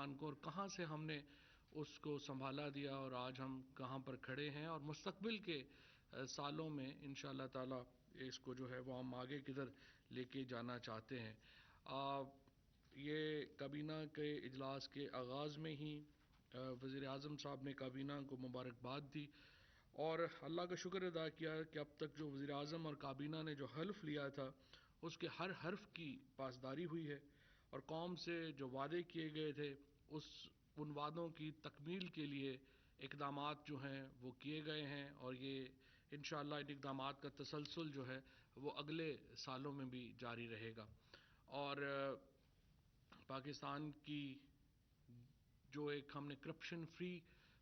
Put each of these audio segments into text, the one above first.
پاکستان کو اور کہاں سے ہم نے اس کو سنبھالا دیا اور آج ہم کہاں پر کھڑے ہیں، اور مستقبل کے سالوں میں انشاءاللہ تعالی اس کو جو ہے وہ ہم آگے کدھر لے کے جانا چاہتے ہیں۔ یہ کابینہ کے اجلاس کے آغاز میں ہی وزیر اعظم صاحب نے کابینہ کو مبارکباد دی اور اللہ کا شکر ادا کیا کہ اب تک جو وزیر اعظم اور کابینہ نے جو حلف لیا تھا اس کے ہر حرف کی پاسداری ہوئی ہے، اور قوم سے جو وعدے کیے گئے تھے ان وعدوں کی تکمیل کے لیے اقدامات جو ہیں وہ کیے گئے ہیں، اور یہ انشاءاللہ ان اقدامات کا تسلسل جو ہے وہ اگلے سالوں میں بھی جاری رہے گا۔ اور پاکستان کی جو ایک ہم نے کرپشن فری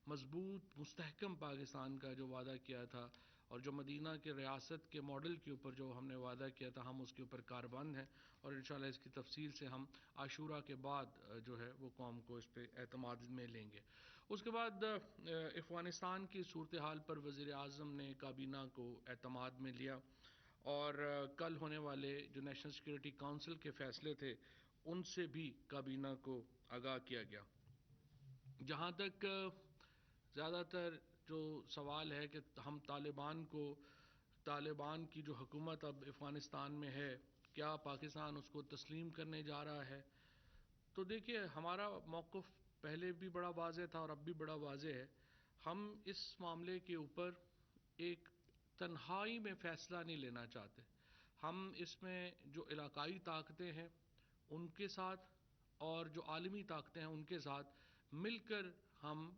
مضبوط مستحکم پاکستان کا جو وعدہ کیا تھا، اور جو مدینہ کے ریاست کے ماڈل کے اوپر جو ہم نے وعدہ کیا تھا، ہم اس کے اوپر کاربند ہیں، اور انشاءاللہ اس کی تفصیل سے ہم عاشورہ کے بعد جو ہے وہ قوم کو اس پہ اعتماد میں لیں گے۔ اس کے بعد افغانستان کی صورتحال پر وزیر اعظم نے کابینہ کو اعتماد میں لیا، اور کل ہونے والے جو نیشنل سیکورٹی کونسل کے فیصلے تھے ان سے بھی کابینہ کو آگاہ کیا گیا۔ جہاں تک زیادہ تر جو سوال ہے کہ ہم طالبان کی جو حکومت اب افغانستان میں ہے، کیا پاکستان اس کو تسلیم کرنے جا رہا ہے، تو دیکھیے ہمارا موقف پہلے بھی بڑا واضح تھا اور اب بھی بڑا واضح ہے۔ ہم اس معاملے کے اوپر ایک تنہائی میں فیصلہ نہیں لینا چاہتے، ہم اس میں جو علاقائی طاقتیں ہیں ان کے ساتھ اور جو عالمی طاقتیں ہیں ان کے ساتھ مل کر ہم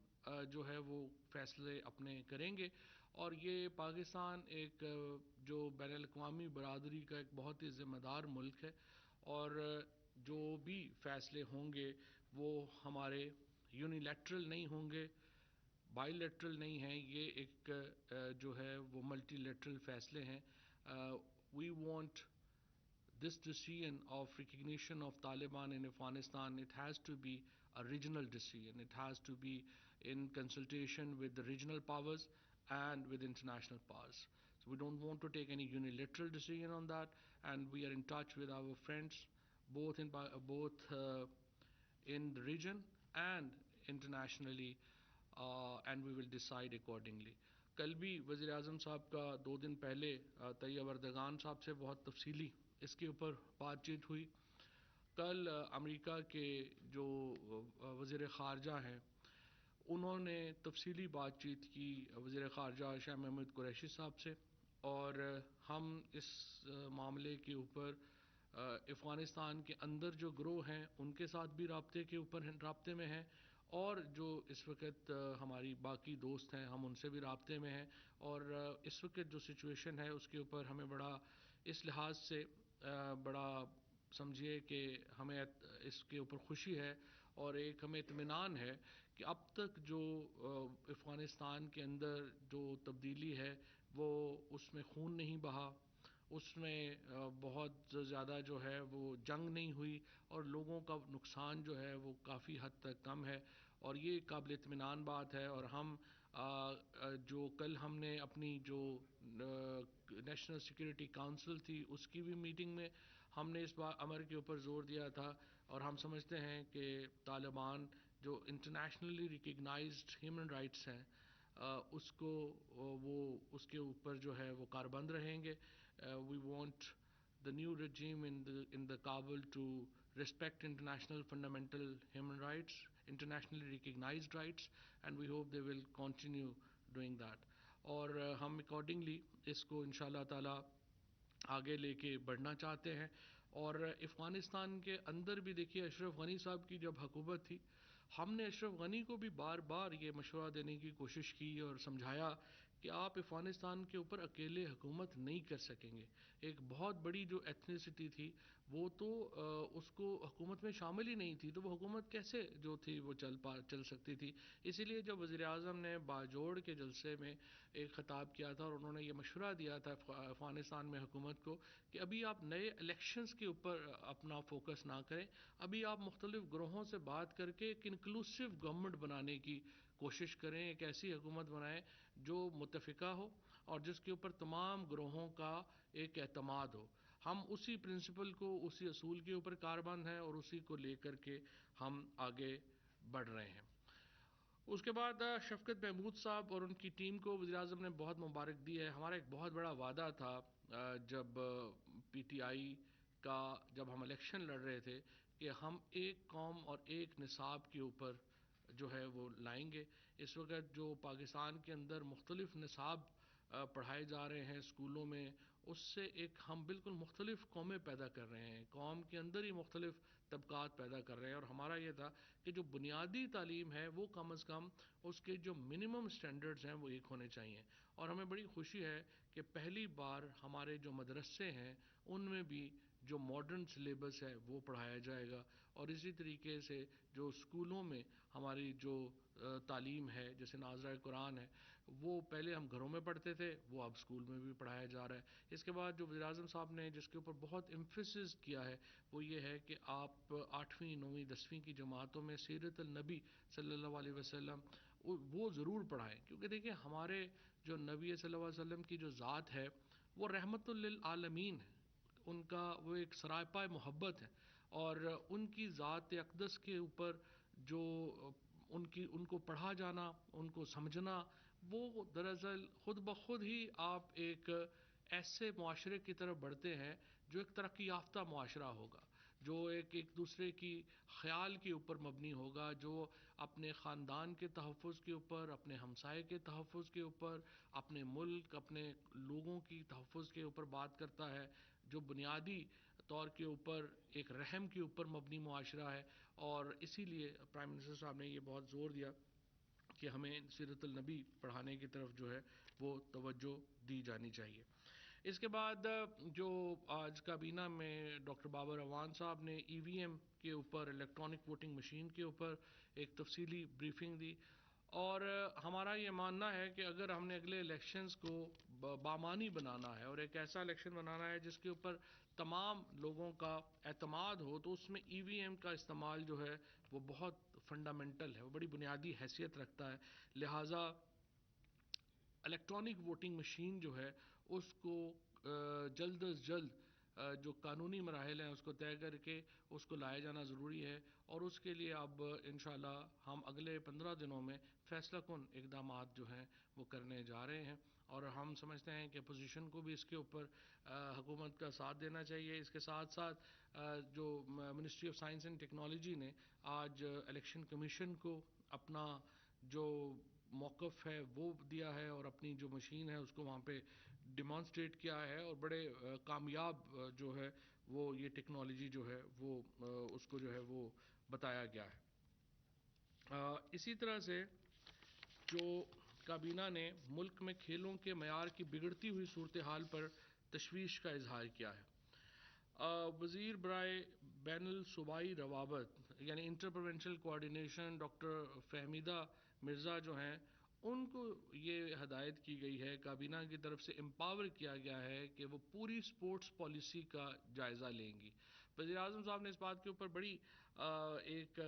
جو ہے وہ فیصلے اپنے کریں گے، اور یہ پاکستان ایک جو بین الاقوامی برادری کا ایک بہت ہی ذمہ دار ملک ہے، اور جو بھی فیصلے ہوں گے وہ ہمارے یونیلیٹرل نہیں ہوں گے، بائی لیٹرل نہیں ہیں، یہ ایک جو ہے وہ ملٹی لیٹرل فیصلے ہیں۔ We want this decision of recognition of Taliban in Afghanistan, it has to be a regional decision. It has to be in consultation with the regional powers and with international powers. So we don't want to take any unilateral decision on that, and we are in touch with our friends both in the region and internationally, and we will decide accordingly. کل بھی وزیر اعظم صاحب کا 2 دن پہلے Tayyip Erdogan صاحب سے بہت تفصیلی اس کے اوپر بات چیت ہوئی۔ کل امریکہ کے جو وزیر خارجہ ہیں انہوں نے تفصیلی بات چیت کی وزیر خارجہ شاہ محمود قریشی صاحب سے، اور ہم اس معاملے کے اوپر افغانستان کے اندر جو گروہ ہیں ان کے ساتھ بھی رابطے میں ہیں، اور جو اس وقت ہماری باقی دوست ہیں ہم ان سے بھی رابطے میں ہیں، اور اس وقت جو سچویشن ہے اس کے اوپر ہمیں بڑا اس لحاظ سے بڑا سمجھیے کہ ہمیں اس کے اوپر خوشی ہے اور ایک ہمیں اطمینان ہے کہ اب تک جو افغانستان کے اندر جو تبدیلی ہے وہ اس میں خون نہیں بہا، اس میں بہت زیادہ جو ہے وہ جنگ نہیں ہوئی، اور لوگوں کا نقصان جو ہے وہ کافی حد تک کم ہے، اور یہ قابل اطمینان بات ہے۔ اور ہم جو کل ہم نے اپنی جو نیشنل سیکورٹی کونسل تھی اس کی بھی میٹنگ میں ہم نے اس امر کے اوپر زور دیا تھا، اور ہم سمجھتے ہیں کہ طالبان جو انٹرنیشنلی ریکگنائزڈ ہیومن رائٹس ہیں اس کو وہ اس کے اوپر جو ہے وہ کاربند رہیں گے۔ We want the new regime in the Kabul to respect international fundamental human rights, internationally recognized rights, and we hope they will continue doing that. اور ہم accordingly اس کو انشاءاللہ تعالی آگے لے کے بڑھنا چاہتے ہیں۔ اور افغانستان کے اندر بھی دیکھیے اشرف غنی صاحب کی جب حکومت تھی ہم نے اشرف غنی کو بھی بار بار یہ مشورہ دینے کی کوشش کی اور سمجھایا کہ آپ افغانستان کے اوپر اکیلے حکومت نہیں کر سکیں گے، ایک بہت بڑی جو ایتھنیسٹی تھی وہ تو اس کو حکومت میں شامل ہی نہیں تھی، تو وہ حکومت کیسے جو تھی وہ چل سکتی تھی۔ اسی لیے جب وزیر اعظم نے باجوڑ کے جلسے میں ایک خطاب کیا تھا اور انہوں نے یہ مشورہ دیا تھا افغانستان میں حکومت کو کہ ابھی آپ نئے الیکشنز کے اوپر اپنا فوکس نہ کریں، ابھی آپ مختلف گروہوں سے بات کر کے ایک انکلوسیو گورنمنٹ بنانے کی کوشش کریں، ایک ایسی حکومت بنائیں جو متفقہ ہو اور جس کے اوپر تمام گروہوں کا ایک اعتماد ہو۔ ہم اسی پرنسپل کو، اسی اصول کے اوپر کاربند ہیں اور اسی کو لے کر کے ہم آگے بڑھ رہے ہیں۔ اس کے بعد شفقت محمود صاحب اور ان کی ٹیم کو وزیراعظم نے بہت مبارک دی ہے۔ ہمارا ایک بہت بڑا وعدہ تھا جب پی ٹی آئی کا جب ہم الیکشن لڑ رہے تھے کہ ہم ایک قوم اور ایک نصاب کے اوپر جو ہے وہ لائیں گے۔ اس وقت جو پاکستان کے اندر مختلف نصاب پڑھائے جا رہے ہیں اسکولوں میں، اس سے ایک ہم بالکل مختلف قومیں پیدا کر رہے ہیں، قوم کے اندر ہی مختلف طبقات پیدا کر رہے ہیں۔ اور ہمارا یہ تھا کہ جو بنیادی تعلیم ہے وہ کم از کم اس کے جو منیمم سٹینڈرڈز ہیں وہ ایک ہونے چاہیے۔ اور ہمیں بڑی خوشی ہے کہ پہلی بار ہمارے جو مدرسے ہیں ان میں بھی جو ماڈرن سلیبس ہے وہ پڑھایا جائے گا۔ اور اسی طریقے سے جو اسکولوں میں ہماری جو تعلیم ہے جیسے ناظرہ قرآن ہے، وہ پہلے ہم گھروں میں پڑھتے تھے، وہ اب اسکول میں بھی پڑھایا جا رہا ہے۔ اس کے بعد جو وزیراعظم صاحب نے جس کے اوپر بہت ایمفیسس کیا ہے وہ یہ ہے کہ آپ 8ویں 9ویں 10ویں کی جماعتوں میں سیرت النبی صلی اللہ علیہ وسلم وہ ضرور پڑھائیں، کیونکہ دیکھیں ہمارے جو نبی صلی اللہ علیہ وسلم کی جو ذات ہے وہ رحمت للعالمین ہے، ان کا وہ ایک سراپا محبت ہے، اور ان کی ذات اقدس کے اوپر جو ان کو پڑھا جانا، ان کو سمجھنا، وہ دراصل خود بخود ہی آپ ایک ایسے معاشرے کی طرف بڑھتے ہیں جو ایک ترقی یافتہ معاشرہ ہوگا، جو ایک دوسرے کی خیال کے اوپر مبنی ہوگا، جو اپنے خاندان کے تحفظ کے اوپر، اپنے ہمسائے کے تحفظ کے اوپر، اپنے ملک، اپنے لوگوں کی تحفظ کے اوپر بات کرتا ہے، جو بنیادی طور کے اوپر ایک رحم کے اوپر مبنی معاشرہ ہے۔ اور اسی لیے پرائم منسٹر صاحب نے یہ بہت زور دیا کہ ہمیں سیرت النبی پڑھانے کی طرف جو ہے وہ توجہ دی جانی چاہیے۔ اس کے بعد جو آج کابینہ میں ڈاکٹر بابر اعوان صاحب نے ای وی ایم کے اوپر، الیکٹرانک ووٹنگ مشین کے اوپر ایک تفصیلی بریفنگ دی، اور ہمارا یہ ماننا ہے کہ اگر ہم نے اگلے الیکشنز کو بامانی بنانا ہے اور ایک ایسا الیکشن بنانا ہے جس کے اوپر تمام لوگوں کا اعتماد ہو، تو اس میں ای وی ایم کا استعمال جو ہے وہ بہت فنڈامنٹل ہے، وہ بڑی بنیادی حیثیت رکھتا ہے۔ لہٰذا الیکٹرانک ووٹنگ مشین جو ہے اس کو جلد از جلد جو قانونی مراحل ہیں اس کو طے کر کے اس کو لایا جانا ضروری ہے، اور اس کے لیے اب انشاءاللہ ہم اگلے 15 دنوں میں فیصلہ کن اقدامات جو ہیں وہ کرنے جا رہے ہیں، اور ہم سمجھتے ہیں کہ اپوزیشن کو بھی اس کے اوپر حکومت کا ساتھ دینا چاہیے۔ اس کے ساتھ ساتھ جو ministry of science and technology نے آج الیکشن کمیشن کو اپنا جو موقف ہے وہ دیا ہے، اور اپنی جو مشین ہے اس کو وہاں پہ ڈیمانسٹریٹ کیا ہے، اور بڑے کامیاب جو ہے وہ یہ ٹیکنالوجی جو ہے وہ اس کو جو ہے وہ بتایا گیا ہے۔ اسی طرح سے جو کابینہ نے ملک میں کھیلوں کے معیار کی بگڑتی ہوئی صورتحال پر تشویش کا اظہار کیا ہے۔ وزیر برائے بین الصوبائی روابط یعنی interprovincial coordination doctor Fahmida Mirza جو ہیں، ان کو یہ ہدایت کی گئی ہے، کابینہ کی طرف سے امپاور کیا گیا ہے کہ وہ پوری سپورٹس پالیسی کا جائزہ لیں گی۔ وزیر اعظم صاحب نے اس بات کے اوپر بڑی ایک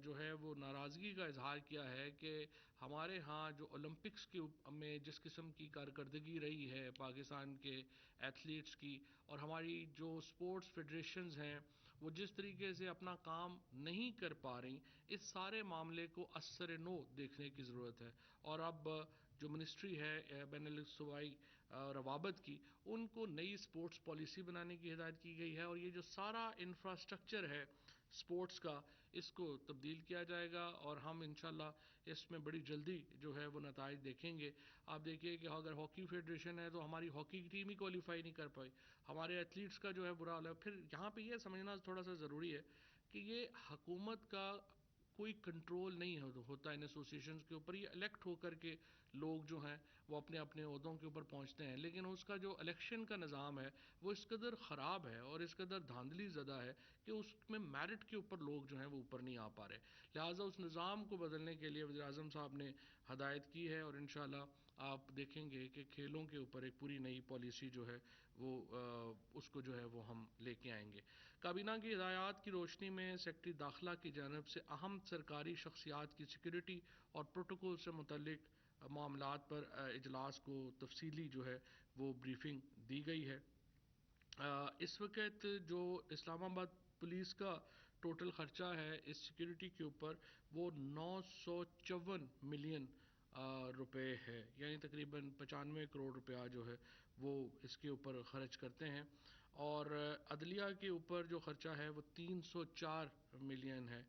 جو ہے وہ ناراضگی کا اظہار کیا ہے کہ ہمارے ہاں جو اولمپکس کے میں جس قسم کی کارکردگی رہی ہے پاکستان کے ایتھلیٹس کی، اور ہماری جو سپورٹس فیڈریشنز ہیں وہ جس طریقے سے اپنا کام نہیں کر پا رہی، اس سارے معاملے کو اثر نو دیکھنے کی ضرورت ہے۔ اور اب جو منسٹری ہے بین الاصوبائی روابط کی، ان کو نئی سپورٹس پالیسی بنانے کی ہدایت کی گئی ہے، اور یہ جو سارا انفراسٹرکچر ہے سپورٹس کا اس کو تبدیل کیا جائے گا، اور ہم انشاءاللہ اس میں بڑی جلدی جو ہے وہ نتائج دیکھیں گے۔ آپ دیکھیے کہ اگر ہاکی فیڈریشن ہے تو ہماری ہاکی کی ٹیم ہی کوالیفائی نہیں کر پائی، ہمارے ایتھلیٹس کا جو ہے برا حال ہے۔ پھر یہاں پہ یہ سمجھنا تھوڑا سا ضروری ہے کہ یہ حکومت کا کوئی کنٹرول نہیں ہوتا ان ایسوسیشنز کے اوپر، یہ الیکٹ ہو کر کے لوگ جو ہیں وہ اپنے اپنے عہدوں کے اوپر پہنچتے ہیں، لیکن اس کا جو الیکشن کا نظام ہے وہ اس قدر خراب ہے اور اس قدر دھاندلی زدہ ہے کہ اس میں میرٹ کے اوپر لوگ جو ہیں وہ اوپر نہیں آ پا رہے۔ لہٰذا اس نظام کو بدلنے کے لیے وزیر اعظم صاحب نے ہدایت کی ہے، اور انشاءاللہ آپ دیکھیں گے کہ کھیلوں کے اوپر ایک پوری نئی پالیسی جو ہے وہ اس کو جو ہے وہ ہم لے کے آئیں گے۔ کابینہ کی ہدایات کی روشنی میں سیکرٹری داخلہ کی جانب سے اہم سرکاری شخصیات کی سیکیورٹی اور پروٹوکول سے متعلق معاملات پر اجلاس کو تفصیلی جو ہے وہ بریفنگ دی گئی ہے۔ اس وقت جو اسلام آباد پولیس کا ٹوٹل خرچہ ہے اس سیکیورٹی کے اوپر وہ 954 ملین روپے ہے، یعنی تقریباً 95 کروڑ روپیہ جو ہے وہ اس کے اوپر خرچ کرتے ہیں. اور عدلیہ کے اوپر جو خرچہ ہے وہ 304 ملین ہے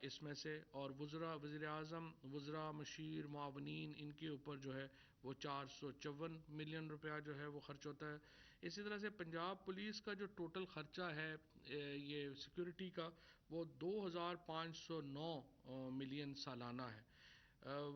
اس میں سے. اور وزیر اعظم، وزراء، مشیر، معاونین، ان کے اوپر جو ہے وہ 454 ملین روپیہ جو ہے وہ خرچ ہوتا ہے. اسی طرح سے پنجاب پولیس کا جو ٹوٹل خرچہ ہے یہ سیکورٹی کا وہ 2509 ملین سالانہ ہے.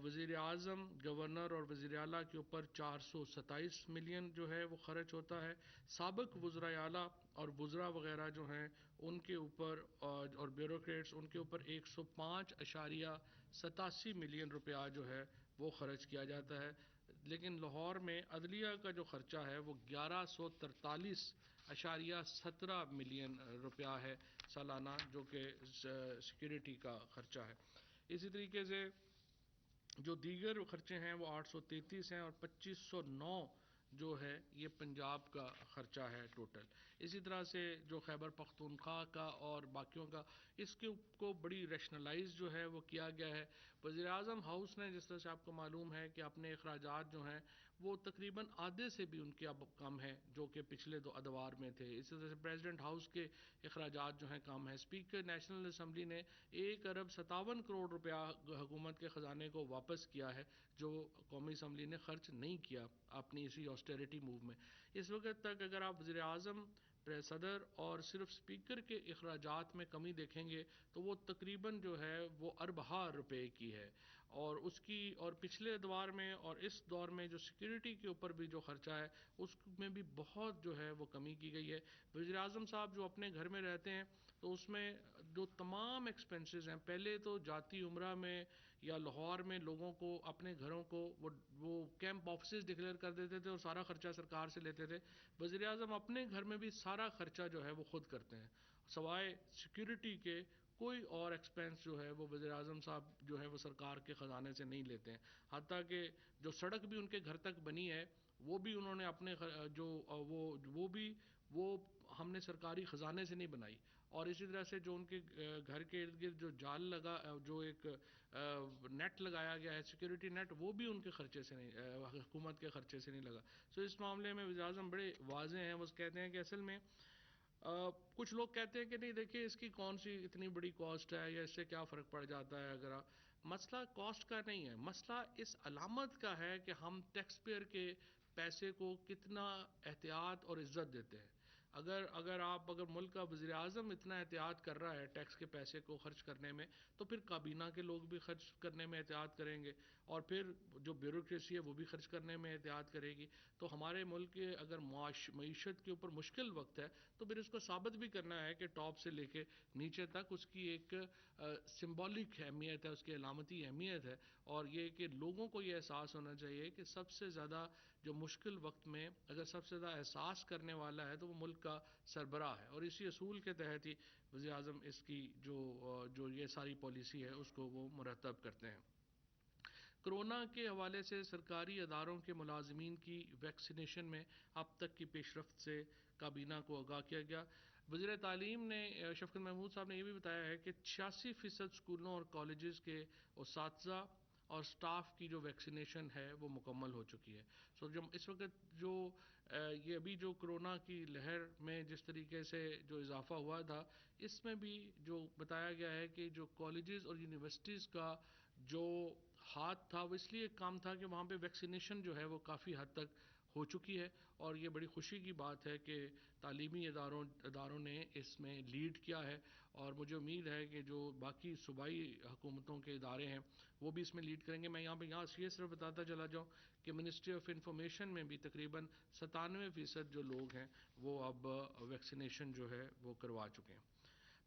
وزیر اعظم، گورنر اور وزیر اعلیٰ کے اوپر 427 ملین جو ہے وہ خرچ ہوتا ہے. سابق وزرائے اعلیٰ اور وزراء وغیرہ جو ہیں ان کے اوپر اور بیوروکریٹس ان کے اوپر 105.87 ملین روپیہ جو ہے وہ خرچ کیا جاتا ہے. لیکن لاہور میں عدلیہ کا جو خرچہ ہے وہ 1143.17 ملین روپیہ ہے سالانہ، جو کہ سیکیورٹی کا خرچہ ہے. اسی طریقے سے جو دیگر خرچے ہیں وہ 833 ہیں، اور 2509 جو ہے یہ پنجاب کا خرچہ ہے ٹوٹل. اسی طرح سے جو خیبر پختونخوا کا اور باقیوں کا، اس کے کو بڑی ریشنلائز جو ہے وہ کیا گیا ہے. وزیر اعظم ہاؤس نے، جس طرح سے آپ کو معلوم ہے کہ اپنے اخراجات جو ہیں وہ تقریباً آدھے سے بھی ان کے اب کم ہیں جو کہ پچھلے 2 ادوار میں تھے. اسی طرح سے پریزیڈنٹ ہاؤس کے اخراجات جو ہیں کم ہیں. اسپیکر نیشنل اسمبلی نے 1 ارب 57 کروڑ روپیہ حکومت کے خزانے کو واپس کیا ہے جو قومی اسمبلی نے خرچ نہیں کیا اپنی اسی آسٹیریٹی موو میں. اس وقت تک اگر آپ وزیر اعظم، صدر اور صرف اسپیکر کے اخراجات میں کمی دیکھیں گے تو وہ تقریباً جو ہے وہ اربہ روپے کی ہے. اور اس کی اور پچھلے ادوار میں اور اس دور میں جو سیکیورٹی کے اوپر بھی جو خرچہ ہے اس میں بھی بہت جو ہے وہ کمی کی گئی ہے. وزیر اعظم صاحب جو اپنے گھر میں رہتے ہیں تو اس میں جو تمام ایکسپنسز ہیں، پہلے تو جاتی عمرہ میں یا لاہور میں لوگوں کو اپنے گھروں کو وہ کیمپ آفسز ڈکلیئر کر دیتے تھے اور سارا خرچہ سرکار سے لیتے تھے. وزیر اعظم اپنے گھر میں بھی سارا خرچہ جو ہے وہ خود کرتے ہیں، سوائے سیکیورٹی کے کوئی اور ایکسپنس جو ہے وہ وزیر اعظم صاحب جو ہے وہ سرکار کے خزانے سے نہیں لیتے ہیں. حتیٰ کہ جو سڑک بھی ان کے گھر تک بنی ہے وہ بھی انہوں نے اپنے جو وہ بھی وہ ہم نے سرکاری خزانے سے نہیں بنائی. اور اسی طرح سے جو ان کے گھر کے ارد گرد جو جال لگا، جو ایک نیٹ لگایا گیا ہے سیکیورٹی نیٹ، وہ بھی ان کے خرچے سے نہیں، حکومت کے خرچے سے نہیں لگا. سو اس معاملے میں وزیر اعظم بڑے واضح ہیں. وہ کہتے ہیں کہ اصل میں کچھ لوگ کہتے ہیں کہ نہیں دیکھیے اس کی کون سی اتنی بڑی کاسٹ ہے یا اس سے کیا فرق پڑ جاتا ہے. اگر مسئلہ کاسٹ کا نہیں ہے، مسئلہ اس علامت کا ہے کہ ہم ٹیکس پیئر کے پیسے کو کتنا احتیاط اور عزت دیتے ہیں. اگر ملک کا وزیر اعظم اتنا احتیاط کر رہا ہے ٹیکس کے پیسے کو خرچ کرنے میں، تو پھر کابینہ کے لوگ بھی خرچ کرنے میں احتیاط کریں گے، اور پھر جو بیوروکریسی ہے وہ بھی خرچ کرنے میں احتیاط کرے گی. تو ہمارے ملک کے اگر معیشت کے اوپر مشکل وقت ہے تو پھر اس کو ثابت بھی کرنا ہے کہ ٹاپ سے لے کے نیچے تک اس کی ایک سمبولک اہمیت ہے، اس کی علامتی اہمیت ہے. اور یہ کہ لوگوں کو یہ احساس ہونا چاہیے کہ سب سے زیادہ جو مشکل وقت میں اگر سب سے زیادہ احساس کرنے والا ہے تو وہ ملک کا سربراہ ہے. اور اسی اصول کے تحت ہی وزیر اعظم اس کی جو یہ ساری پالیسی ہے اس کو وہ مرتب کرتے ہیں. کرونا کے حوالے سے سرکاری اداروں کے ملازمین کی ویکسینیشن میں اب تک کی پیش رفت سے کابینہ کو آگاہ کیا گیا. وزیر تعلیم نے شفقت محمود صاحب نے یہ بھی بتایا ہے کہ 86% اسکولوں اور کالجز کے اساتذہ اور سٹاف کی جو ویکسینیشن ہے وہ مکمل ہو چکی ہے. سو جب اس وقت جو یہ ابھی جو کرونا کی لہر میں جس طریقے سے جو اضافہ ہوا تھا، اس میں بھی جو بتایا گیا ہے کہ جو کالجز اور یونیورسٹیز کا جو ہاتھ تھا وہ اس لیے کام تھا کہ وہاں پہ ویکسینیشن جو ہے وہ کافی حد تک ہو چکی ہے. اور یہ بڑی خوشی کی بات ہے کہ تعلیمی اداروں نے اس میں لیڈ کیا ہے. اور مجھے امید ہے کہ جو باقی صوبائی حکومتوں کے ادارے ہیں وہ بھی اس میں لیڈ کریں گے. میں یہاں یہ صرف بتاتا چلا جاؤں کہ منسٹری آف انفارمیشن میں بھی تقریباً 97% جو لوگ ہیں وہ اب ویکسینیشن جو ہے وہ کروا چکے ہیں.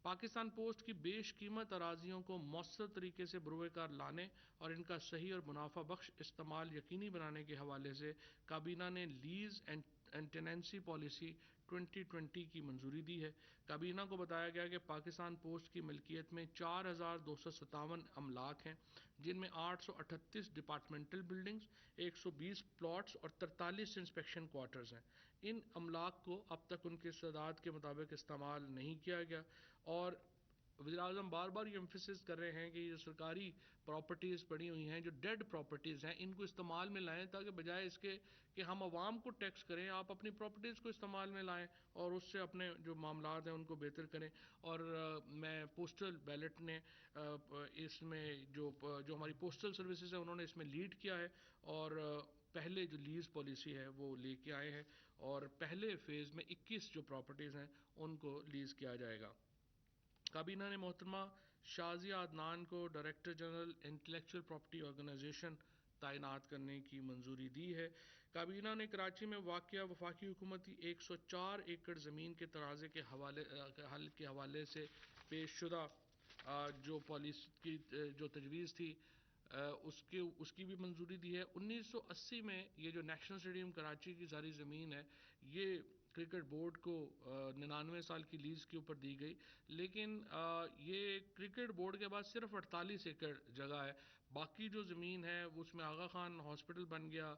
پاکستان پوسٹ کی بیش قیمت اراضیوں کو مؤثر طریقے سے بروئے کار لانے اور ان کا صحیح اور منافع بخش استعمال یقینی بنانے کے حوالے سے کابینہ نے لیز اینڈ ٹیننسی پالیسی 2020 کی منظوری دی ہے. کابینہ کو بتایا گیا کہ پاکستان پوسٹ کی ملکیت میں 4257 املاک ہیں، جن میں 838 ڈپارٹمنٹل بلڈنگز، 120 پلاٹس اور 43 انسپیکشن کوارٹرز ہیں. ان املاک کو اب تک ان کی استعداد کے مطابق استعمال نہیں کیا گیا. اور وزیر اعظم بار بار یہ ایمفیسس کر رہے ہیں کہ یہ جو سرکاری پراپرٹیز پڑی ہوئی ہیں، جو ڈیڈ پراپرٹیز ہیں، ان کو استعمال میں لائیں، تاکہ بجائے اس کے کہ ہم عوام کو ٹیکس کریں، آپ اپنی پراپرٹیز کو استعمال میں لائیں اور اس سے اپنے جو معاملات ہیں ان کو بہتر کریں۔ اور میں پوسٹل بیلٹ نے اس میں جو ہماری پوسٹل سروسز ہیں انہوں نے اس میں لیڈ کیا ہے، اور پہلے جو لیز پالیسی ہے وہ لے کے آئے ہیں، اور پہلے فیز میں 21 جو پراپرٹیز ہیں ان کو لیز کیا جائے گا۔ کابینہ نے محترمہ شازیہ عدنان کو director general intellectual property organisation تعینات کرنے کی منظوری دی ہے۔ کابینہ نے کراچی میں واقع وفاقی حکومتی 104 ایکڑ زمین کے تنازع کے حل کے حوالے سے پیش شدہ جو پالیسی کی جو تجویز تھی اس کی بھی منظوری دی ہے۔ 1980 میں یہ جو نیشنل اسٹیڈیم کراچی کی ساری زمین ہے یہ کرکٹ بورڈ کو 99 سال کی لیز کے اوپر دی گئی، لیکن یہ کرکٹ بورڈ کے بعد صرف 48 ایکڑ جگہ ہے، باقی جو زمین ہے اس میں آغا خان ہاسپٹل بن گیا،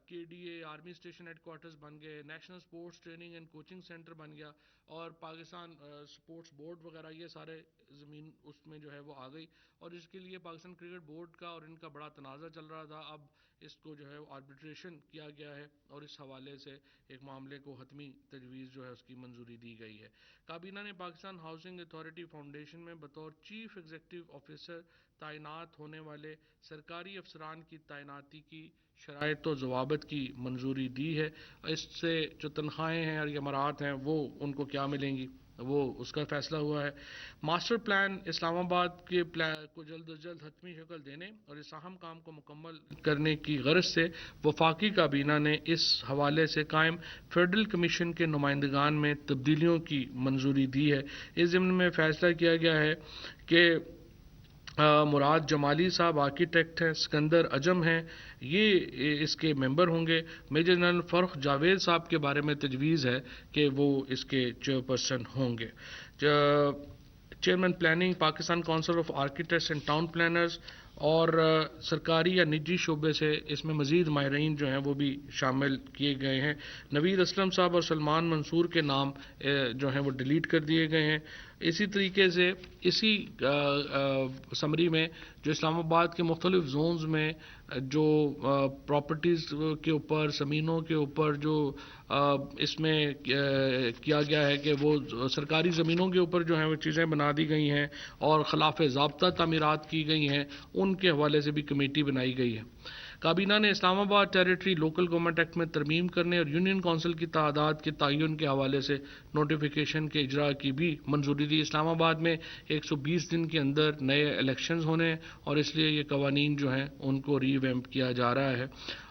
K D A army station headquarters بن گئے، national sports training and coaching centre بن گیا، اور پاکستان سپورٹس بورڈ وغیرہ یہ سارے زمین اس میں جو ہے وہ آ گئی، اور اس کے لیے پاکستان کرکٹ بورڈ کا اور ان کا بڑا تنازع چل رہا تھا۔ اب اس کو جو ہے آربیٹریشن کیا گیا ہے اور اس حوالے سے ایک معاملے کو حتمی تجویز جو ہے اس کی منظوری دی گئی ہے۔ کابینہ نے پاکستان ہاؤسنگ اتھارٹی فاؤنڈیشن میں بطور چیف ایگزیکٹو آفیسر تعینات ہونے والے سرکاری افسران کی تعیناتی کی شرائط و ضوابط کی منظوری دی ہے۔ اس سے جو تنخواہیں ہیں اور یہ امارات ہیں وہ ان کو کیا ملیں گی، وہ اس کا فیصلہ ہوا ہے۔ ماسٹر پلان اسلام آباد کے پلان کو جلد از جلد حتمی شکل دینے اور اس اہم کام کو مکمل کرنے کی غرض سے وفاقی کابینہ نے اس حوالے سے قائم فیڈرل کمیشن کے نمائندگان میں تبدیلیوں کی منظوری دی ہے۔ اس ضمن میں فیصلہ کیا گیا ہے کہ مراد جمالی صاحب آرکیٹیکٹ ہیں، سکندر اجم ہیں، یہ اس کے ممبر ہوں گے۔ میجر جنرل فرخ جاوید صاحب کے بارے میں تجویز ہے کہ وہ اس کے چیئرپرسن ہوں گے۔ Chairman planning Pakistan council of architects and town planners, اور سرکاری یا نجی شعبے سے اس میں مزید ماہرین جو ہیں وہ بھی شامل کیے گئے ہیں۔ نوید اسلم صاحب اور سلمان منصور کے نام جو ہیں وہ ڈیلیٹ کر دیے گئے ہیں۔ اسی طریقے سے اسی سمری میں جو اسلام آباد کے مختلف زونز میں جو پراپرٹیز کے اوپر، زمینوں کے اوپر جو اس میں کیا گیا ہے کہ وہ سرکاری زمینوں کے اوپر جو ہیں وہ چیزیں بنا دی گئی ہیں اور خلاف ضابطہ تعمیرات کی گئی ہیں، ان کے حوالے سے بھی کمیٹی بنائی گئی ہے۔ کابینہ نے اسلام آباد ٹیریٹری لوکل گورنمنٹ ایکٹ میں ترمیم کرنے اور یونین کونسل کی تعداد کے تعین کے حوالے سے نوٹیفیکیشن کے اجراء کی بھی منظوری دی۔ اسلام آباد میں 120 دن کے اندر نئے الیکشنز ہونے ہیں اور اس لیے یہ قوانین جو ہیں ان کو ری ویمپ کیا جا رہا ہے،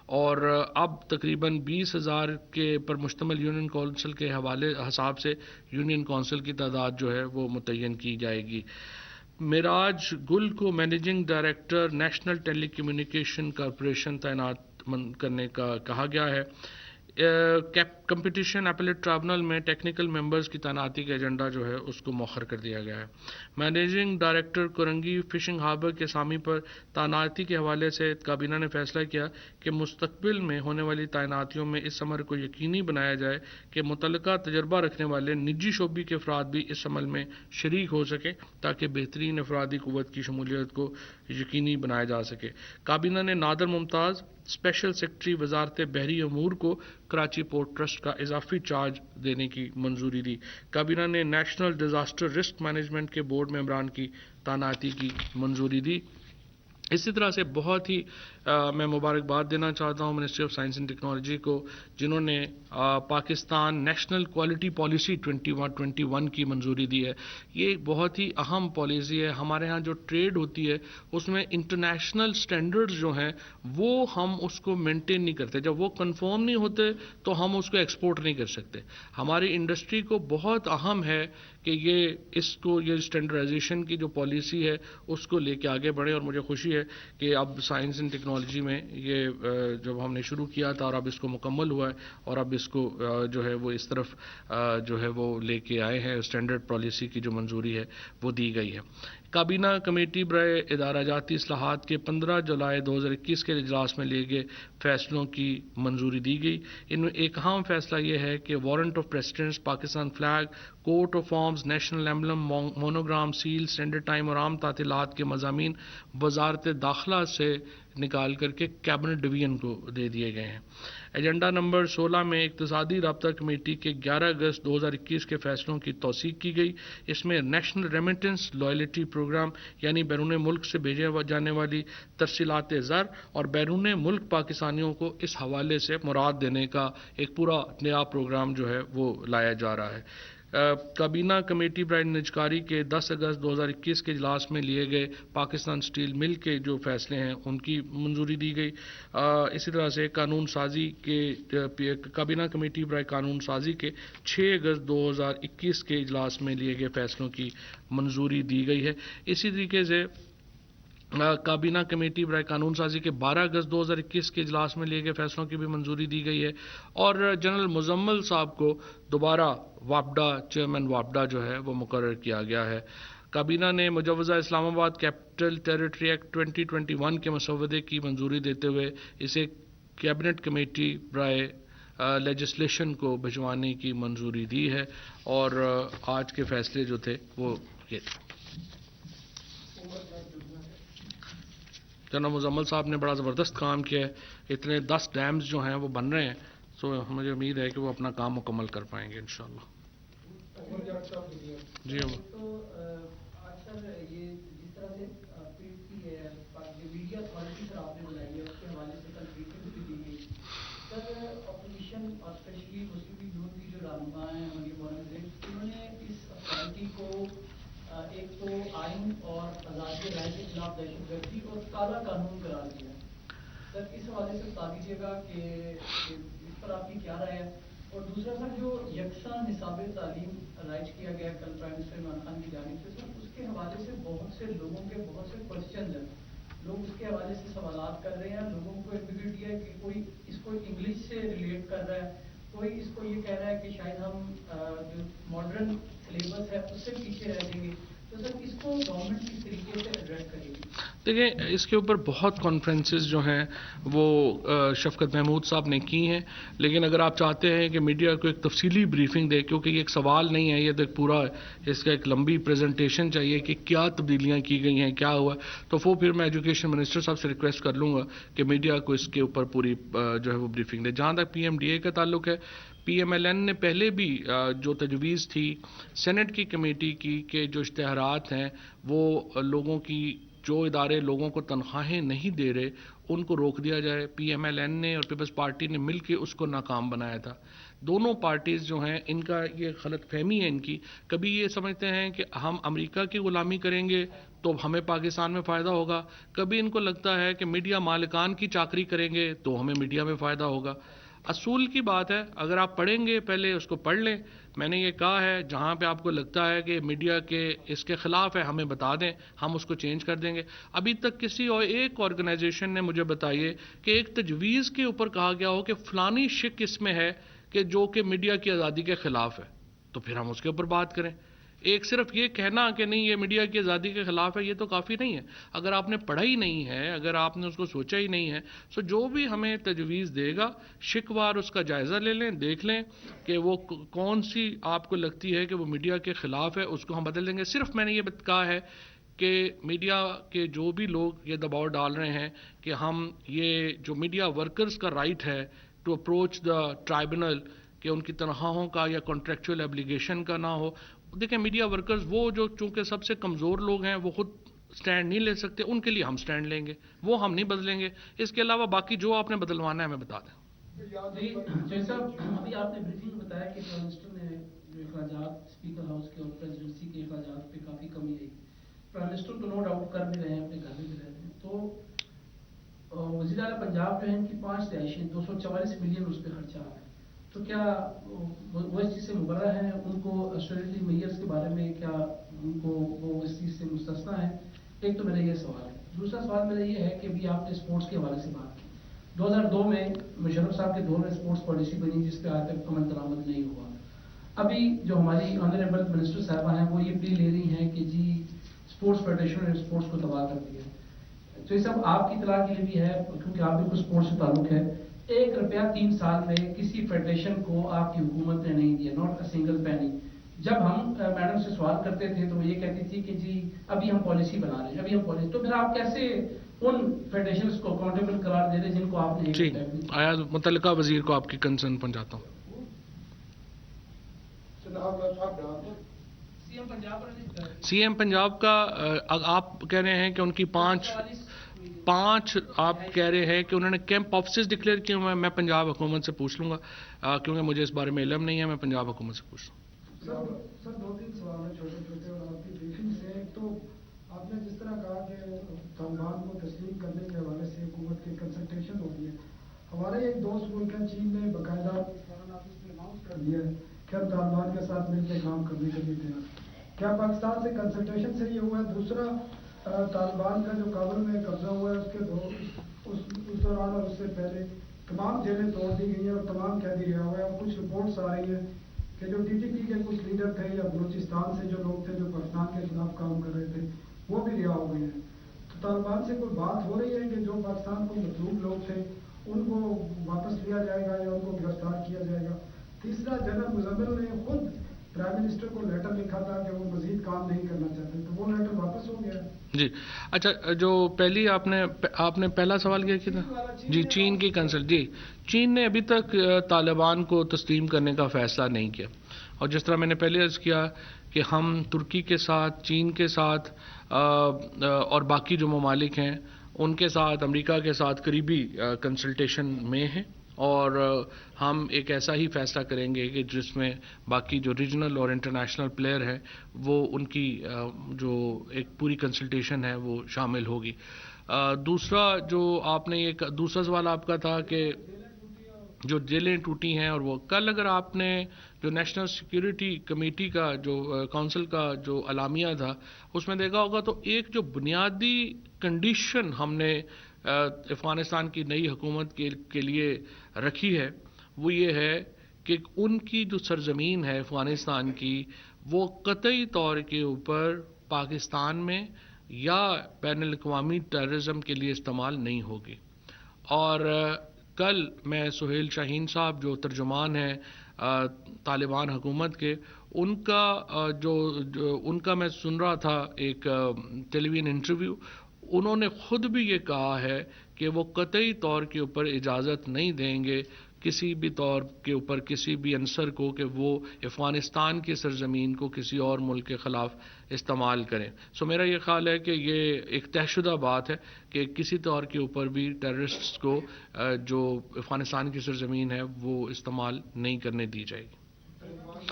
اور اب تقریباً 20,000 کے پر مشتمل یونین کونسل کے حساب سے یونین کونسل کی تعداد جو ہے وہ متعین کی جائے گی۔ معراج گل کو مینیجنگ ڈائریکٹر نیشنل ٹیلی کمیونیکیشن کارپوریشن تعینات کرنے کا کہا گیا ہے۔ کمپٹیشن اپیلیٹ ٹرائبونل میں ٹیکنیکل ممبرز کی تعیناتی کا ایجنڈا جو ہے اس کو مؤخر کر دیا گیا ہے۔ Managing director Korangi fishing harbour کے سامی پر تعیناتی کے حوالے سے کابینہ نے فیصلہ کیا کہ مستقبل میں ہونے والی تعیناتیوں میں اس عمل کو یقینی بنایا جائے کہ متعلقہ تجربہ رکھنے والے نجی شعبے کے افراد بھی اس عمل میں شریک ہو سکیں تاکہ بہترین افرادی قوت کی شمولیت کو یقینی بنایا جا سکے۔ کابینہ نے نادر ممتاز اسپیشل سیکرٹری وزارت بحری امور کو کراچی پورٹ ٹرسٹ کا اضافی چارج دینے کی منظوری دی۔ کابینہ نے نیشنل ڈیزاسٹر رسک مینجمنٹ کے بورڈ ممبران کی تعیناتی کی منظوری دی۔ اسی طرح سے بہت ہی میں مبارکباد دینا چاہتا ہوں ministry of science and technology کو، جنہوں نے پاکستان نیشنل کوالٹی پالیسی 2021 کی منظوری دی ہے۔ یہ ایک بہت ہی اہم پالیسی ہے۔ ہمارے ہاں جو ٹریڈ ہوتی ہے اس میں انٹرنیشنل سٹینڈرڈز جو ہیں وہ ہم اس کو مینٹین نہیں کرتے، جب وہ کنفرم نہیں ہوتے تو ہم اس کو ایکسپورٹ نہیں کر سکتے۔ ہماری انڈسٹری کو بہت اہم ہے کہ یہ اسٹینڈرڈائزیشن کی جو پالیسی ہے اس کو لے کے آگے بڑھے، اور مجھے خوشی ہے کہ اب سائنس اینڈ ٹیکنالوجی میں یہ جب ہم نے شروع کیا تھا اور اب اس کو مکمل ہوا ہے اور اب اس کو جو ہے وہ اس طرف جو ہے وہ لے کے آئے ہیں، اسٹینڈرڈ پالیسی کی جو منظوری ہے وہ دی گئی ہے۔ کابینہ کمیٹی برائے ادارہ جاتی اصلاحات کے 15 جولائی 2021 کے اجلاس میں لیے گئے فیصلوں کی منظوری دی گئی. ان میں ایک اہم فیصلہ یہ ہے کہ warrant of precedence, Pakistan flag, coat of arms, national emblem, monogram, seal, standard time اور عام تعطیلات کے مضامین وزارت داخلہ سے نکال کر کے کیبنٹ ڈویژن کو دے دیے گئے ہیں. ایجنڈا نمبر 16 میں اقتصادی رابطہ کمیٹی کے 11 اگست 2021 کے فیصلوں کی توثیق کی گئی. اس میں نیشنل ریمیٹنس لائلٹی پروگرام یعنی بیرون ملک سے بھیجے جانے والی ترسیلات زر اور بیرون ملک پاکستانیوں کو اس حوالے سے مراد دینے کا ایک پورا نیا پروگرام جو ہے وہ لایا جا رہا ہے. کابینہ کمیٹی برائے نجکاری کے 10 اگست 2021 کے اجلاس میں لیے گئے پاکستان اسٹیل مل کے جو فیصلے ہیں ان کی منظوری دی گئی. اسی طرح سے قانون سازی کے کابینہ کمیٹی برائے قانون سازی کے 6 اگست 2021 کے اجلاس میں لیے گئے فیصلوں کی منظوری دی گئی ہے. اسی طریقے سے کابینہ کمیٹی برائے قانون سازی کے 12 اگست 2021 کے اجلاس میں لیے گئے فیصلوں کی بھی منظوری دی گئی ہے. اور جنرل مزمل صاحب کو دوبارہ واپڈا چیئرمین واپڈا جو ہے وہ مقرر کیا گیا ہے. کابینہ نے مجوزہ اسلام آباد کیپٹل ٹیریٹری ایکٹ 2021 کے مسودے کی منظوری دیتے ہوئے اسے کیبنٹ کمیٹی برائے لیجسلیشن کو بھجوانے کی منظوری دی ہے. اور آج کے فیصلے جو تھے وہ یہ تھے. جنرل مزمل صاحب نے بڑا زبردست کام کیا ہے. اتنے 10 ڈیمز جو ہیں وہ بن رہے ہیں، تو مجھے امید ہے کہ وہ اپنا کام مکمل کر پائیں گے انشاءاللہ. جی ایک تو آئین اور آزادی رائے کے خلاف دہشت گردی اور کالا قانون قرار دیا. سر اس حوالے سے بتا دیجیے گا کہ اس پر آپ کی کیا رائے ہے. اور دوسرا سر جو یکساں نصاب تعلیم رائج کیا گیا کل پرائم منسٹر عمران خان کی جانب سے، سر اس کے حوالے سے بہت سے لوگوں کے بہت سے کوشچنز ہیں. لوگ اس کے حوالے سے سوالات کر رہے ہیں. لوگوں کو ایمبیگوٹی ہے کہ کوئی اس کو انگلش سے ریلیٹ کر رہا ہے، کوئی اس کو یہ کہہ رہا ہے کہ شاید ہم جو ماڈرن سلیبس ہے اس سے پیچھے رہ جائیں گے. تو سر اس کو گورنمنٹ کس طریقے سے ایڈریس کرے گی؟ دیکھیں، اس کے اوپر بہت کانفرنسز جو ہیں وہ شفقت محمود صاحب نے کی ہیں، لیکن اگر آپ چاہتے ہیں کہ میڈیا کو ایک تفصیلی بریفنگ دے، کیونکہ یہ ایک سوال نہیں ہے، یہ تو ایک پورا اس کا ایک لمبی پریزنٹیشن چاہیے کہ کیا تبدیلیاں کی گئی ہیں، کیا ہوا، تو وہ پھر میں ایجوکیشن منسٹر صاحب سے ریکویسٹ کر لوں گا کہ میڈیا کو اس کے اوپر پوری جو ہے وہ بریفنگ دے. جہاں تک پی ایم ڈی اے کا تعلق ہے، پی ایم ایل این نے پہلے بھی جو تجویز تھی سینٹ کی کمیٹی کی کہ جو اشتہارات ہیں وہ لوگوں کی جو ادارے لوگوں کو تنخواہیں نہیں دے رہے ان کو روک دیا جائے، پی ایم ایل این نے اور پیپلز پارٹی نے مل کے اس کو ناکام بنایا تھا. دونوں پارٹیز جو ہیں ان کا یہ غلط فہمی ہے ان کی. کبھی یہ سمجھتے ہیں کہ ہم امریکہ کی غلامی کریں گے تو ہمیں پاکستان میں فائدہ ہوگا، کبھی ان کو لگتا ہے کہ میڈیا مالکان کی چاکری کریں گے تو ہمیں میڈیا میں فائدہ ہوگا. اصول کی بات ہے، اگر آپ پڑھیں گے پہلے اس کو پڑھ لیں. میں نے یہ کہا ہے جہاں پہ آپ کو لگتا ہے کہ میڈیا کے اس کے خلاف ہے ہمیں بتا دیں، ہم اس کو چینج کر دیں گے. ابھی تک کسی اور ایک آرگنائزیشن نے مجھے بتائیے کہ ایک تجویز کے اوپر کہا گیا ہو کہ فلانی شک اس میں ہے کہ جو کہ میڈیا کی آزادی کے خلاف ہے، تو پھر ہم اس کے اوپر بات کریں. ایک صرف یہ کہنا کہ نہیں یہ میڈیا کی آزادی کے خلاف ہے، یہ تو کافی نہیں ہے. اگر آپ نے پڑھا ہی نہیں ہے، اگر آپ نے اس کو سوچا ہی نہیں ہے، تو جو بھی ہمیں تجویز دے گا شکوار اس کا جائزہ لے لیں، دیکھ لیں کہ وہ کون سی آپ کو لگتی ہے کہ وہ میڈیا کے خلاف ہے، اس کو ہم بدل دیں گے. صرف میں نے یہ کہا ہے کہ میڈیا کے جو بھی لوگ یہ دباؤ ڈال رہے ہیں کہ ہم یہ جو میڈیا ورکرز کا رائٹ ہے ٹو اپروچ دا ٹرائبونل کہ ان کی تنخواہوں کا یا کانٹریکچوئل ایبلیگیشن کا نہ ہو. دیکھیں میڈیا ورکرز وہ جو چونکہ سب سے کمزور لوگ ہیں وہ خود سٹینڈ نہیں لے سکتے، ان کے لیے ہم سٹینڈ لیں گے، وہ ہم نہیں بدلیں گے. اس کے علاوہ باقی جو آپ نے بدلوانا ہے ہمیں بتا دیں. جی صاحب، ابھی آپ نے بریفنگ میں بتایا کہ پرائم منسٹر نے جو اخراجات اسپیکر ہاؤس کے اور پریزیڈنسی کے اخراجات پہ کافی کمی آئی. پرائم منسٹر تو نو ڈاؤٹ کر بھی رہے ہیں، اپنے گھر میں بھی رہتے ہیں. تو وزیر اعلیٰ پنجاب جو ہے ان کی 5 رہائشیں 244 ملین اس پہ خرچہ آ رہا ہے. تو کیا وہ اس چیز سے مبرہ ہیں؟ ان کو اسٹیٹوٹری میئرس کے بارے میں کیا ان کو وہ اس چیز سے مستثنا ہے؟ ایک تو میرا یہ سوال ہے. دوسرا سوال میرا یہ ہے کہ ابھی آپ نے اسپورٹس کے حوالے سے بات کی. 2002 میں مشرف صاحب کے دور میں اسپورٹس پالیسی بنی جس پہ آج تک عمل درآمد نہیں ہوا. ابھی جو ہماری آنریبل منسٹر صاحبہ ہیں وہ یہ پلی لے رہی ہیں کہ جی اسپورٹس فیڈریشن نے اسپورٹس کو تباہ کر دیا ہے. تو یہ سب آپ کی اطلاع کے لیے بھی ہے کیونکہ آپ بالکل اسپورٹس سے تعلق ہے. 1 روپیہ 3 سال میں کسی فیڈریشن کو آپ کی حکومت نے نہیں دیا, ناٹ اے سنگل پینی. جب ہم میڈم سے سوال کرتے تھے تو وہ یہ کہتی تھی کہ جی ابھی ہم پالیسی بنا رہے ہیں, ابھی ہم پالیسی. تو پھر آپ کیسے ان فیڈریشنز کو اکاؤنٹیبل قرار دے رہے ہیں جن کو آپ نے جی آیا متعلقہ وزیر کو آپ کی کنسرن پہنچاتا ہوں. سی ایم پنجاب کا آپ کہہ رہے ہیں کہ ان کی پانچ آپ کہہ رہے ہیں کہ انہوں نے کیمپ آفسز ڈکلیئر کیے ہوئے ہیں. میں پنجاب حکومت سے پوچھ لوں گا کیونکہ مجھے اس بارے میں علم نہیں ہے, میں پنجاب حکومت سے پوچھ لوں. سر 2-3 سوال ہیں چھوٹے چھوٹے, اور آپ کی بریفنگ سے. ایک تو آپ نے جس طرح کہا کہ طالبان کو تسلیم کرنے کے حوالے سے حکومت کی کنسلٹیشن ہو رہی ہے. ہمارے ایک دوست ملک ہے چین نے باقاعدہ فارن آفس میں اناؤنس کر دیا ہے کہ ہم طالبان کے ساتھ مل کے کام کرنے کے لیے تیار. کیا پاکستان سے کنسلٹیشن سے یہ ہوا ہے؟ دوسرا, طالبان کا جو کابل میں قبضہ ہوا ہے اس کے اس دوران اور اس سے پہلے تمام جیلیں توڑ دی گئی ہیں اور تمام قیدی رہا ہوا ہے. اور کچھ رپورٹس آ رہی ہیں کہ جو ٹی ٹی پی کے کچھ لیڈر تھے یا بلوچستان سے جو لوگ تھے جو پاکستان کے خلاف کام کر رہے تھے وہ بھی رہا ہو گئے ہیں. تو طالبان سے کوئی بات ہو رہی ہے کہ جو پاکستان کو مطلوب لوگ تھے ان کو واپس لیا جائے گا یا ان کو گرفتار کیا جائے گا؟ تیسرا, جنرل مزمل نے خود پرائم منسٹر کو لیٹر لکھا تھا کہ وہ مزید کام نہیں کرنا چاہتے, تو وہ لیٹر واپس ہو گیا. جی اچھا, جو پہلی آپ نے پہلا سوال کیا تھا جی چین کی کنسلٹ. جی چین نے ابھی تک طالبان کو تسلیم کرنے کا فیصلہ نہیں کیا, اور جس طرح میں نے پہلے عرض کیا کہ ہم ترکی کے ساتھ, چین کے ساتھ اور باقی جو ممالک ہیں ان کے ساتھ, امریکہ کے ساتھ قریبی کنسلٹیشن میں ہیں, اور ہم ایک ایسا ہی فیصلہ کریں گے کہ جس میں باقی جو ریجنل اور انٹرنیشنل پلیئر ہیں وہ ان کی جو ایک پوری کنسلٹیشن ہے وہ شامل ہوگی. دوسرا جو آپ نے ایک دوسرا سوال آپ کا تھا کہ جو جیلیں ٹوٹی ہیں, اور وہ کل اگر آپ نے جو نیشنل سیکیورٹی کمیٹی کا جو کونسل کا جو اعلامیہ تھا اس میں دیکھا ہوگا تو ایک جو بنیادی کنڈیشن ہم نے افغانستان کی نئی حکومت کے لیے رکھی ہے وہ یہ ہے کہ ان کی جو سرزمین ہے افغانستان کی وہ قطعی طور کے اوپر پاکستان میں یا بین الاقوامی ٹیررزم کے لیے استعمال نہیں ہوگی. اور کل میں سہیل شاہین صاحب جو ترجمان ہیں طالبان حکومت کے, ان کا میں سن رہا تھا ایک ٹیلی ویژن انٹرویو, انہوں نے خود بھی یہ کہا ہے کہ وہ قطعی طور کے اوپر اجازت نہیں دیں گے کسی بھی طور کے اوپر کسی بھی عنصر کو کہ وہ افغانستان کی سرزمین کو کسی اور ملک کے خلاف استعمال کریں. سو میرا یہ خیال ہے کہ یہ ایک طے شدہ بات ہے کہ کسی طور کے اوپر بھی ٹیررسٹس کو جو افغانستان کی سرزمین ہے وہ استعمال نہیں کرنے دی جائے گی.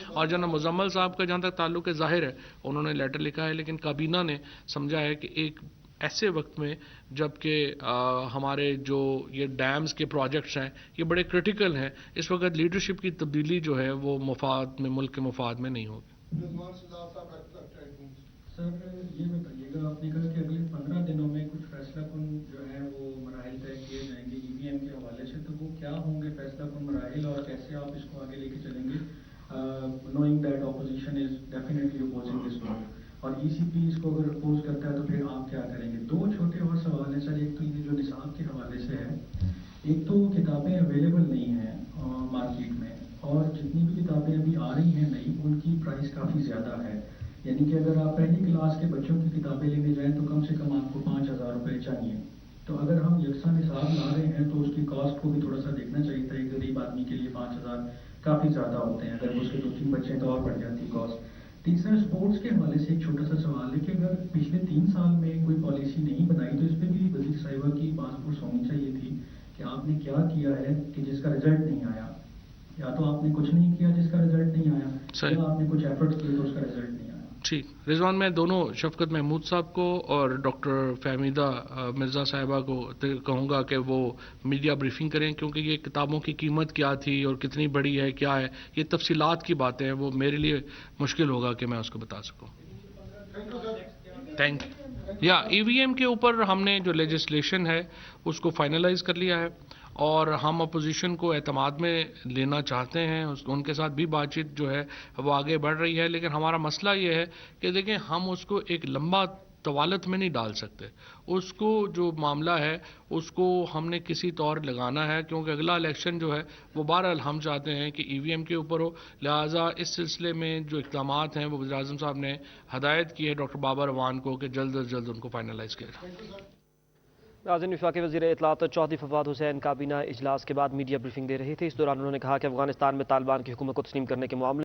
اور جناب مزمل صاحب کا جہاں تک تعلق ہے, ظاہر ہے انہوں نے لیٹر لکھا ہے, لیکن کابینہ نے سمجھا ہے کہ ایک ایسے وقت میں جب کہ ہمارے جو یہ ڈیمز کے پروجیکٹس ہیں یہ بڑے کرٹیکل ہیں, اس وقت لیڈرشپ کی تبدیلی جو ہے وہ مفاد میں, ملک کے مفاد میں نہیں ہوگی. سر یہ بتائیے گا, آپ نے کہا کہ اگلے 15 دنوں میں کچھ فیصلہ کن جو ہے وہ مراحل طے کیے جائیں گے ای وی ایم کے حوالے سے, تو وہ کیا ہوں گے فیصلہ کن مراحل اور کیسے آپ اس کو آگے لے کے چلیں گے, knowing that opposition is definitely opposing this one, اور ای سی پی اس کو اگر اپوز کرتا ہے تو پھر آپ کیا کریں گے؟ 2 چھوٹے اور سوال ہیں سر. ایک تو یہ جو نصاب کے حوالے سے ہے, ایک تو کتابیں اویلیبل نہیں ہیں مارکیٹ میں, اور جتنی بھی کتابیں ابھی آ رہی ہیں نئی ان کی پرائس کافی زیادہ ہے. یعنی کہ اگر آپ پہلی کلاس کے بچوں کی کتابیں لینے جائیں تو کم سے کم آپ کو 5,000 روپے چاہیے. تو اگر ہم یکساں نصاب لا رہے ہیں تو اس کی کاسٹ کو بھی تھوڑا سا دیکھنا چاہیے تھا. ایک غریب آدمی کے لیے 5,000 کافی زیادہ ہوتے ہیں, اگر اس کے 2-3 بچے ہیں تو اور بڑھ جاتی ہے کاسٹ. تیسرا, اسپورٹس کے حوالے سے ایک چھوٹا سا سوال ہے کہ اگر پچھلے 3 سال میں کوئی پالیسی نہیں بنائی تو اس پہ بھی وزیر صاحبہ کی پاس پورس ہونی چاہیے تھی کہ آپ نے کیا کیا ہے کہ جس کا رزلٹ نہیں آیا, یا تو آپ نے کچھ نہیں کیا جس کا رزلٹ نہیں آیا, یا آپ نے کچھ ایفرٹ کیے تو اس کا رزلٹ نہیں آیا. ٹھیک رضوان, میں دونوں شفقت محمود صاحب کو اور ڈاکٹر فہمیدہ مرزا صاحبہ کو کہوں گا کہ وہ میڈیا بریفنگ کریں, کیونکہ یہ کتابوں کی قیمت کیا تھی اور کتنی بڑی ہے کیا ہے, یہ تفصیلات کی باتیں ہیں, وہ میرے لیے مشکل ہوگا کہ میں اس کو بتا سکوں. Thank you. E V M کے اوپر ہم نے جو لیجسلیشن ہے اس کو فائنلائز کر لیا ہے, اور ہم اپوزیشن کو اعتماد میں لینا چاہتے ہیں, ان کے ساتھ بھی بات چیت جو ہے وہ آگے بڑھ رہی ہے. لیکن ہمارا مسئلہ یہ ہے کہ دیکھیں ہم اس کو ایک لمبا طوالت میں نہیں ڈال سکتے. اس کو جو معاملہ ہے اس کو ہم نے کسی طور لگانا ہے, کیونکہ اگلا الیکشن جو ہے وہ بہرحال ہم چاہتے ہیں کہ ای وی ایم کے اوپر ہو. لہٰذا اس سلسلے میں جو اقدامات ہیں وہ وزیر اعظم صاحب نے ہدایت کی ہے ڈاکٹر بابر اعوان کو کہ جلد از جلد ان کو فائنلائز کیا جائے. ناظرین، وفاقی وزیر اطلاعات چودھری فواد حسین کابینہ اجلاس کے بعد میڈیا بریفنگ دے رہے تھے. اس دوران انہوں نے کہا کہ افغانستان میں طالبان کی حکومت کو تسلیم کرنے کے معاملے